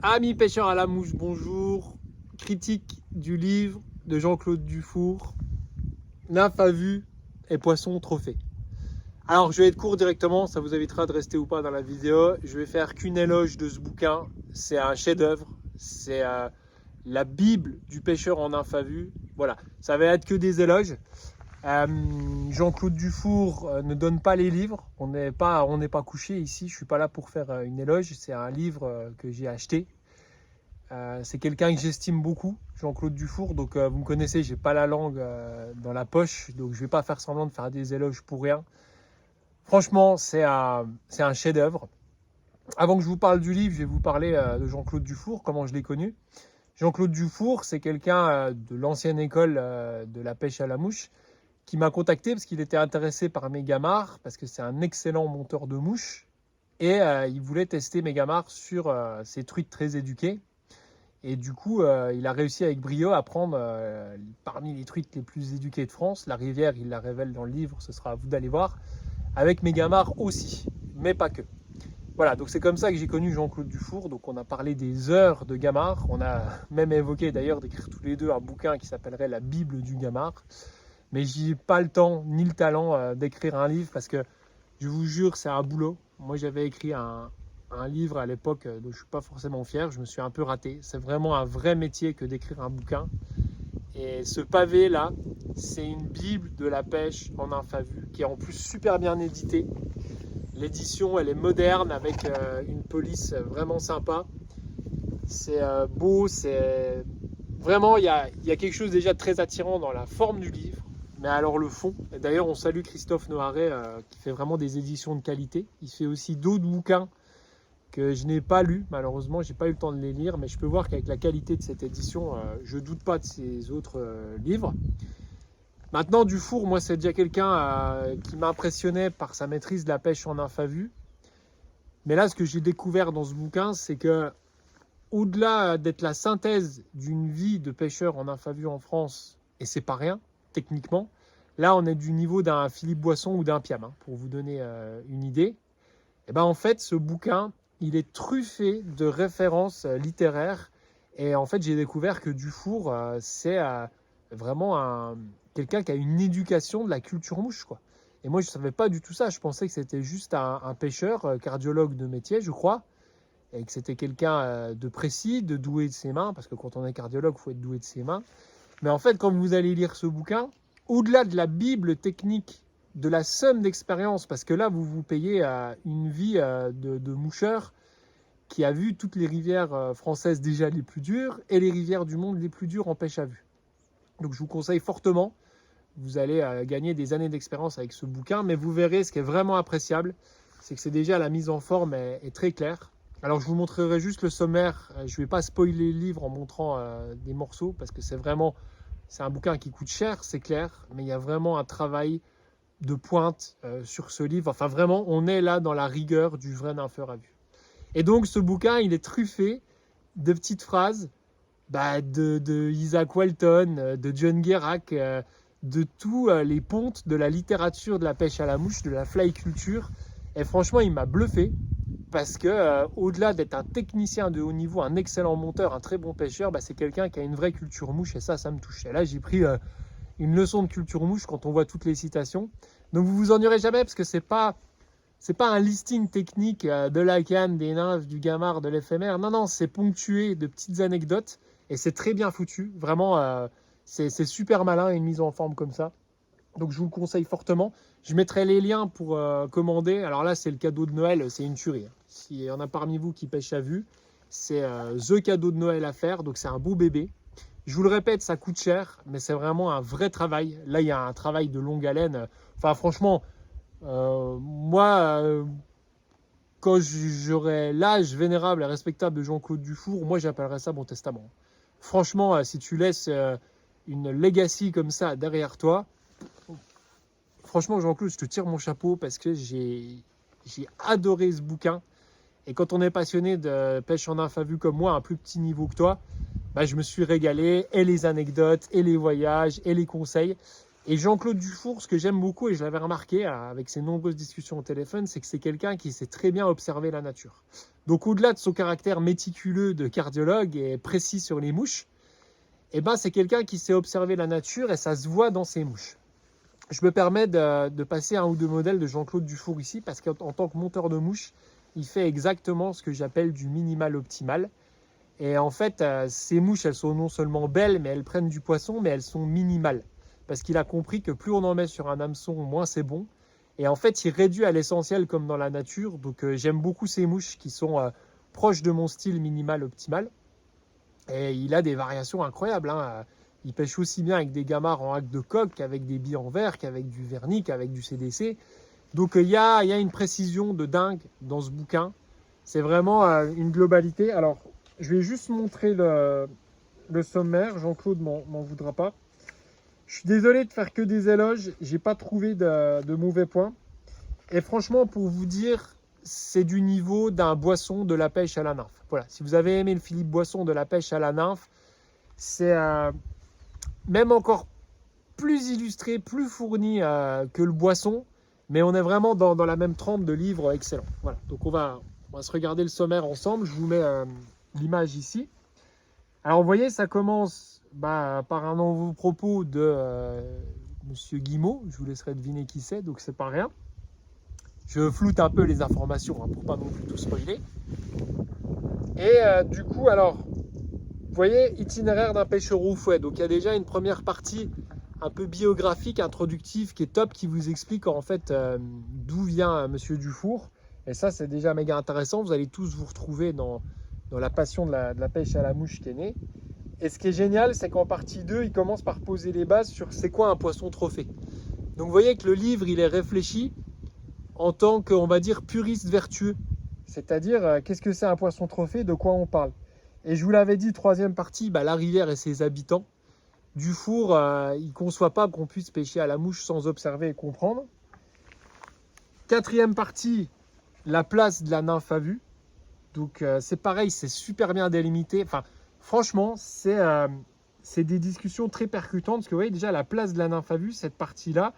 Amis pêcheurs à la mouche, bonjour. Critique du livre de Jean-Claude Dufour, Nymphe à vue et Poisson trophée. Alors je vais être court directement, ça vous évitera de rester ou pas dans la vidéo. Je vais faire qu'une éloge de ce bouquin. C'est un chef-d'œuvre, c'est la Bible du pêcheur en nymphe à vue. Voilà, ça va être que des éloges. Jean-Claude Dufour ne donne pas les livres, on n'est pas couché ici, je suis pas là pour faire une éloge, c'est un livre que j'ai acheté. C'est quelqu'un que j'estime beaucoup, Jean-Claude Dufour, donc vous me connaissez, j'ai pas la langue dans la poche, donc je vais pas faire semblant de faire des éloges pour rien. Franchement, c'est un chef-d'œuvre. Avant que je vous parle du livre, je vais vous parler de Jean-Claude Dufour, comment je l'ai connu. Jean-Claude Dufour, c'est quelqu'un de l'ancienne école de la pêche à la mouche, qui m'a contacté parce qu'il était intéressé par Megamar, parce que c'est un excellent monteur de mouches, et il voulait tester Megamar sur ses truites très éduquées. Et du coup, il a réussi avec brio à prendre parmi les truites les plus éduquées de France. La rivière, il la révèle dans le livre, ce sera à vous d'aller voir, avec Megamar aussi, mais pas que. Voilà, donc c'est comme ça que j'ai connu Jean-Claude Dufour. Donc on a parlé des heures de Gamard, on a même évoqué d'ailleurs d'écrire tous les deux un bouquin qui s'appellerait La Bible du Gamard. Mais j'ai pas le temps ni le talent d'écrire un livre parce que je vous jure, c'est un boulot. Moi, j'avais écrit un livre à l'époque dont je suis pas forcément fier. Je me suis un peu raté. C'est vraiment un vrai métier que d'écrire un bouquin. Et ce pavé-là, c'est une Bible de la pêche en nymphe à vue qui est en plus super bien éditée. L'édition, elle est moderne avec une police vraiment sympa. C'est beau, c'est vraiment, il y a quelque chose déjà de très attirant dans la forme du livre. Mais alors le fond, et d'ailleurs on salue Christophe Noiret qui fait vraiment des éditions de qualité. Il fait aussi d'autres bouquins que je n'ai pas lus, malheureusement j'ai pas eu le temps de les lire, mais je peux voir qu'avec la qualité de cette édition, je doute pas de ses autres livres. Maintenant Dufour, moi c'est déjà quelqu'un qui m'impressionnait par sa maîtrise de la pêche en nymphe à vue. Mais là ce que j'ai découvert dans ce bouquin, c'est que au-delà d'être la synthèse d'une vie de pêcheur en nymphe à vue en France, et c'est pas rien, techniquement, là on est du niveau d'un Philippe Boisson ou d'un Piam, pour vous donner une idée. Et ben en fait ce bouquin, il est truffé de références littéraires, et en fait j'ai découvert que Dufour c'est vraiment quelqu'un qui a une éducation de la culture mouche, quoi. Et moi je savais pas du tout ça, je pensais que c'était juste un pêcheur, cardiologue de métier je crois, et que c'était quelqu'un de précis, de doué de ses mains, parce que quand on est cardiologue, il faut être doué de ses mains. Mais en fait, quand vous allez lire ce bouquin, au-delà de la Bible technique, de la somme d'expérience, parce que là, vous vous payez une vie de moucheur qui a vu toutes les rivières françaises déjà les plus dures et les rivières du monde les plus dures en pêche à vue. Donc je vous conseille fortement, vous allez gagner des années d'expérience avec ce bouquin, mais vous verrez ce qui est vraiment appréciable, c'est que c'est déjà la mise en forme est très claire. Alors je vous montrerai juste le sommaire, je ne vais pas spoiler le livre en montrant des morceaux parce que c'est un bouquin qui coûte cher, c'est clair, mais il y a vraiment un travail de pointe sur ce livre. Enfin vraiment, on est là dans la rigueur du vrai nympheur à vue. Et donc ce bouquin, il est truffé de petites phrases de Isaac Walton, de John Guérac, de tous les pontes de la littérature de la pêche à la mouche, de la fly culture. Et franchement, il m'a bluffé. Parce que au-delà d'être un technicien de haut niveau, un excellent monteur, un très bon pêcheur, c'est quelqu'un qui a une vraie culture mouche et ça me touche. Et là, j'ai pris une leçon de culture mouche quand on voit toutes les citations. Donc vous vous ennuierez jamais parce que c'est pas un listing technique de la canne, des nymphes, du gamard, de l'éphémère. Non, c'est ponctué de petites anecdotes et c'est très bien foutu. Vraiment, c'est super malin une mise en forme comme ça. Donc je vous le conseille fortement. Je mettrai les liens pour commander. Alors là, c'est le cadeau de Noël, c'est une tuerie. S'il y en a parmi vous qui pêchent à vue, c'est the cadeau de Noël à faire. Donc c'est un beau bébé. Je vous le répète, ça coûte cher, mais c'est vraiment un vrai travail. Là, il y a un travail de longue haleine. Enfin, franchement, moi, quand j'aurai l'âge vénérable et respectable de Jean-Claude Dufour, moi, j'appellerais ça mon testament. Franchement, si tu laisses une legacy comme ça derrière toi, franchement, Jean-Claude, je te tire mon chapeau parce que j'ai adoré ce bouquin. Et quand on est passionné de pêche en nymphe à vue comme moi, à un plus petit niveau que toi, je me suis régalé. Et les anecdotes, et les voyages, et les conseils. Et Jean-Claude Dufour, ce que j'aime beaucoup, et je l'avais remarqué avec ses nombreuses discussions au téléphone, c'est que c'est quelqu'un qui sait très bien observer la nature. Donc au-delà de son caractère méticuleux de cardiologue et précis sur les mouches, eh ben, c'est quelqu'un qui sait observer la nature et ça se voit dans ses mouches. Je me permets de passer un ou deux modèles de Jean-Claude Dufour ici, parce qu'en tant que monteur de mouches, il fait exactement ce que j'appelle du minimal optimal. Et en fait, ces mouches, elles sont non seulement belles, mais elles prennent du poisson, mais elles sont minimales. Parce qu'il a compris que plus on en met sur un hameçon, moins c'est bon. Et en fait, il réduit à l'essentiel comme dans la nature. Donc j'aime beaucoup ces mouches qui sont proches de mon style minimal optimal. Et il a des variations incroyables, hein. Il pêche aussi bien avec des gamarres en haque de coque qu'avec des billes en verre, qu'avec du vernis, qu'avec du CDC. Donc il y a une précision de dingue dans ce bouquin. C'est vraiment une globalité. Alors, je vais juste montrer le sommaire. Jean-Claude m'en voudra pas. Je suis désolé de faire que des éloges. J'ai pas trouvé de mauvais points. Et franchement, pour vous dire, c'est du niveau d'un Boisson de la pêche à la nymphe. Voilà. Si vous avez aimé le Philippe Boisson de la pêche à la nymphe, c'est même encore plus illustré, plus fourni que le Boisson. Mais on est vraiment dans la même trempe de livres excellents. Voilà. Donc on va se regarder le sommaire ensemble. Je vous mets l'image ici. Alors vous voyez, ça commence par un nouveau propos de Monsieur Guimau. Je vous laisserai deviner qui c'est, donc c'est pas rien. Je floute un peu les informations pour pas non plus tout spoiler. Et du coup, alors, vous voyez, itinéraire d'un pêcheur au fouet. Donc il y a déjà une première partie un peu biographique, introductive, qui est top, qui vous explique en fait d'où vient Monsieur Dufour. Et ça, c'est déjà méga intéressant. Vous allez tous vous retrouver dans la passion de la pêche à la mouche qui est née. Et ce qui est génial, c'est qu'en partie 2, il commence par poser les bases sur c'est quoi un poisson trophée. Donc vous voyez que le livre, il est réfléchi en tant qu'on va dire puriste vertueux. C'est-à-dire, qu'est-ce que c'est un poisson trophée, de quoi on parle. Et je vous l'avais dit, troisième partie, la rivière et ses habitants. Dufour, il ne conçoit pas qu'on puisse pêcher à la mouche sans observer et comprendre. Quatrième partie, la place de la nymphe à vue. Donc c'est pareil, c'est super bien délimité. Enfin, franchement, c'est des discussions très percutantes. Parce que vous voyez déjà la place de la nymphe à vue, cette partie-là,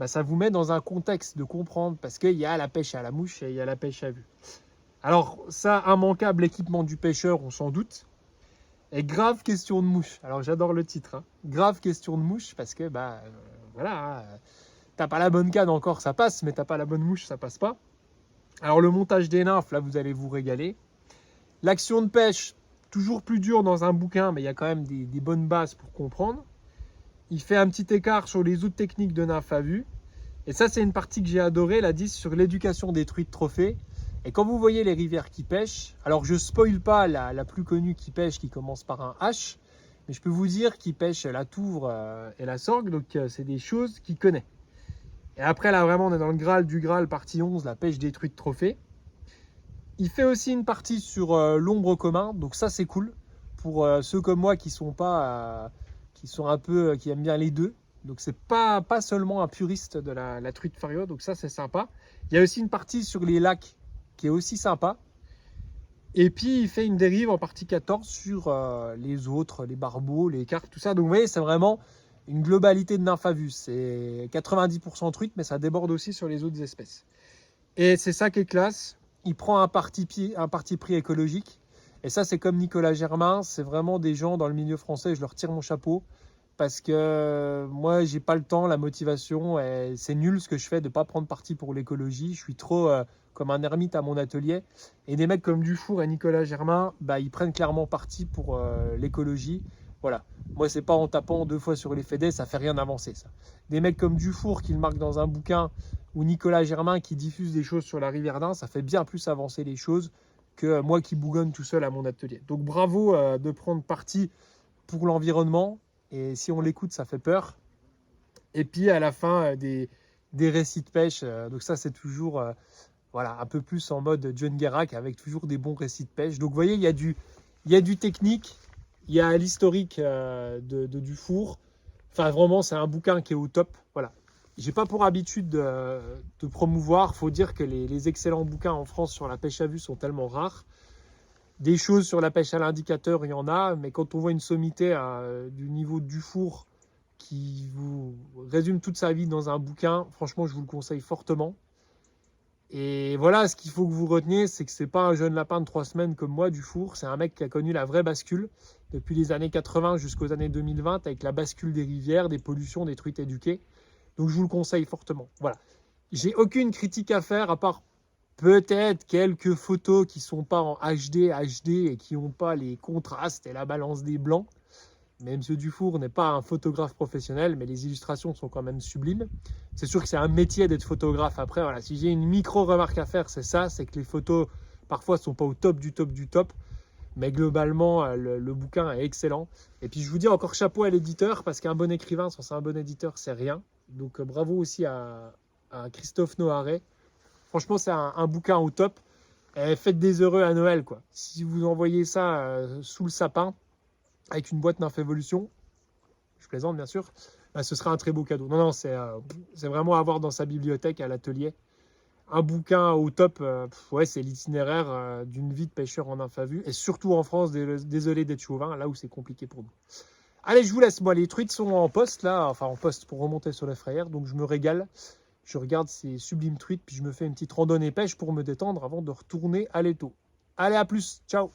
ça vous met dans un contexte de comprendre. Parce qu'il y a la pêche à la mouche et il y a la pêche à vue. Alors ça, immanquable équipement du pêcheur, on s'en doute. Et grave question de mouche. Alors j'adore le titre, hein. Grave question de mouche, parce que voilà, t'as pas la bonne canne encore, ça passe, mais t'as pas la bonne mouche, ça passe pas. Alors le montage des nymphes, là vous allez vous régaler. L'action de pêche, toujours plus dur dans un bouquin, mais il y a quand même des bonnes bases pour comprendre. Il fait un petit écart sur les autres techniques de nymphe à vue. Et ça, c'est une partie que j'ai adorée, la 10 sur l'éducation des truites trophées. Et quand vous voyez les rivières qui pêchent, alors je spoil pas la plus connue qui pêche, qui commence par un H, mais je peux vous dire qu'il pêche la touvre et la sorgue, donc c'est des choses qu'il connaît. Et après, là, vraiment, on est dans le Graal du Graal, partie 11, la pêche des truites trophées. Il fait aussi une partie sur l'ombre commun, donc ça c'est cool pour ceux comme moi qui sont pas, qui sont un peu, qui aiment bien les deux. Donc c'est pas seulement un puriste de la truite fario, donc ça c'est sympa. Il y a aussi une partie sur les lacs qui est aussi sympa. Et puis il fait une dérive en partie 14 sur les autres, les barbeaux, les carpes, tout ça. Donc vous voyez, c'est vraiment une globalité de nymphe à vue. C'est 90% truite, mais ça déborde aussi sur les autres espèces. Et c'est ça qui est classe. Il prend un parti pris écologique. Et ça, c'est comme Nicolas Germain. C'est vraiment des gens dans le milieu français, je leur tire mon chapeau. Parce que moi, j'ai pas le temps, la motivation. Et c'est nul ce que je fais de ne pas prendre parti pour l'écologie. Je suis trop comme un ermite à mon atelier. Et des mecs comme Dufour et Nicolas Germain, ils prennent clairement parti pour l'écologie. Voilà. Moi, c'est pas en tapant 2 fois sur les fédés, ça fait rien avancer, ça. Des mecs comme Dufour qui le marquent dans un bouquin, ou Nicolas Germain qui diffuse des choses sur la rivière d'Ain, ça fait bien plus avancer les choses que moi qui bougonne tout seul à mon atelier. Donc bravo de prendre parti pour l'environnement. Et si on l'écoute, ça fait peur. Et puis à la fin, des récits de pêche. Donc ça, c'est toujours un peu plus en mode John Guérac avec toujours des bons récits de pêche. Donc vous voyez, il y a du technique. Il y a l'historique de Dufour. Enfin, vraiment, c'est un bouquin qui est au top. Voilà. J'ai pas pour habitude de promouvoir. Il faut dire que les excellents bouquins en France sur la pêche à vue sont tellement rares. Des choses sur la pêche à l'indicateur, il y en a. Mais quand on voit une sommité du niveau de Dufour qui vous résume toute sa vie dans un bouquin. Franchement, je vous le conseille fortement. Et voilà, ce qu'il faut que vous reteniez, c'est que c'est pas un jeune lapin de 3 semaines comme moi du four, c'est un mec qui a connu la vraie bascule depuis les années 80 jusqu'aux années 2020 avec la bascule des rivières, des pollutions, des truites éduquées. Donc je vous le conseille fortement. Voilà. J'ai aucune critique à faire à part peut-être quelques photos qui sont pas en HD et qui n'ont pas les contrastes et la balance des blancs. Mais M. Dufour n'est pas un photographe professionnel, mais les illustrations sont quand même sublimes. C'est sûr que c'est un métier d'être photographe. Après, voilà, si j'ai une micro-remarque à faire, c'est ça, c'est que les photos, parfois, ne sont pas au top du top du top. Mais globalement, le bouquin est excellent. Et puis, je vous dis encore chapeau à l'éditeur, parce qu'un bon écrivain sans un bon éditeur, c'est rien. Donc, bravo aussi à Christophe Noharet. Franchement, c'est un bouquin au top. Et faites des heureux à Noël, quoi. Si vous envoyez ça sous le sapin, avec une boîte Nymphévolution, je plaisante bien sûr, bah, ce sera un très beau cadeau. Non, c'est vraiment à avoir dans sa bibliothèque, à l'atelier. Un bouquin au top, ouais, c'est l'itinéraire d'une vie de pêcheur en nymphe à vue, et surtout en France, désolé d'être chauvin, là où c'est compliqué pour nous. Allez, je vous laisse, moi, les truites sont en poste, là, enfin en poste pour remonter sur la frayère, donc je me régale. Je regarde ces sublimes truites, puis je me fais une petite randonnée pêche pour me détendre avant de retourner à l'étau. Allez, à plus, ciao!